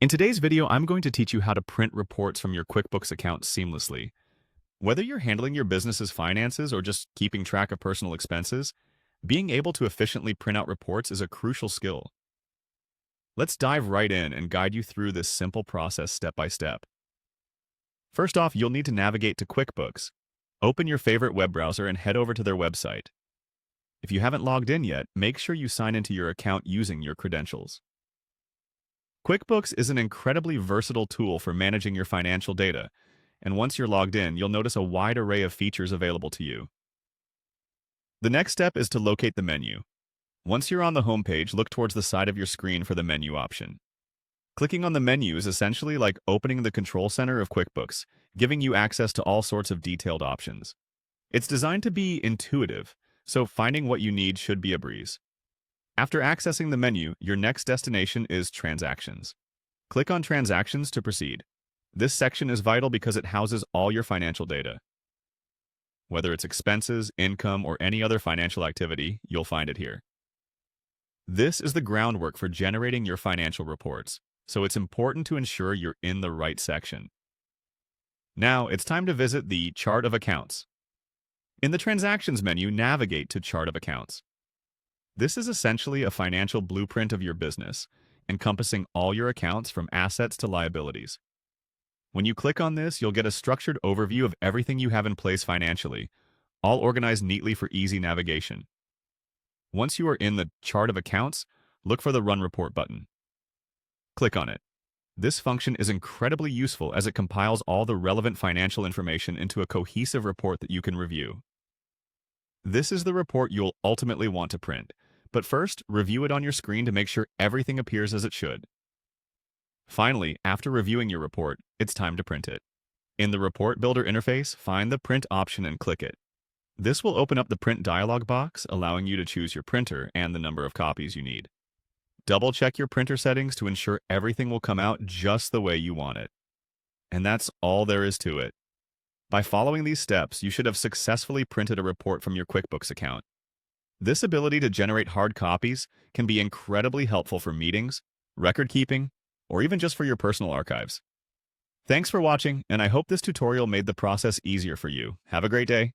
In today's video, I'm going to teach you how to print reports from your QuickBooks account seamlessly. Whether you're handling your business's finances or just keeping track of personal expenses, being able to efficiently print out reports is a crucial skill. Let's dive right in and guide you through this simple process step by step. First off, you'll need to navigate to QuickBooks. Open your favorite web browser and head over to their website. If you haven't logged in yet, make sure you sign into your account using your credentials. QuickBooks is an incredibly versatile tool for managing your financial data, and once you're logged in, you'll notice a wide array of features available to you. The next step is to locate the menu. Once you're on the home page, look towards the side of your screen for the menu option. Clicking on the menu is essentially like opening the control center of QuickBooks, giving you access to all sorts of detailed options. It's designed to be intuitive, so finding what you need should be a breeze. After accessing the menu, your next destination is Transactions. Click on Transactions to proceed. This section is vital because it houses all your financial data. Whether it's expenses, income, or any other financial activity, you'll find it here. This is the groundwork for generating your financial reports, so it's important to ensure you're in the right section. Now, it's time to visit the Chart of Accounts. In the Transactions menu, navigate to Chart of Accounts. This is essentially a financial blueprint of your business, encompassing all your accounts from assets to liabilities. When you click on this, you'll get a structured overview of everything you have in place financially, all organized neatly for easy navigation. Once you are in the Chart of Accounts, look for the Run Report button. Click on it. This function is incredibly useful as it compiles all the relevant financial information into a cohesive report that you can review. This is the report you'll ultimately want to print, but first, review it on your screen to make sure everything appears as it should. Finally, after reviewing your report, it's time to print it. In the Report Builder interface, find the Print option and click it. This will open up the Print dialog box, allowing you to choose your printer and the number of copies you need. Double-check your printer settings to ensure everything will come out just the way you want it. And that's all there is to it. By following these steps, you should have successfully printed a report from your QuickBooks account. This ability to generate hard copies can be incredibly helpful for meetings, record keeping, or even just for your personal archives. Thanks for watching, and I hope this tutorial made the process easier for you. Have a great day.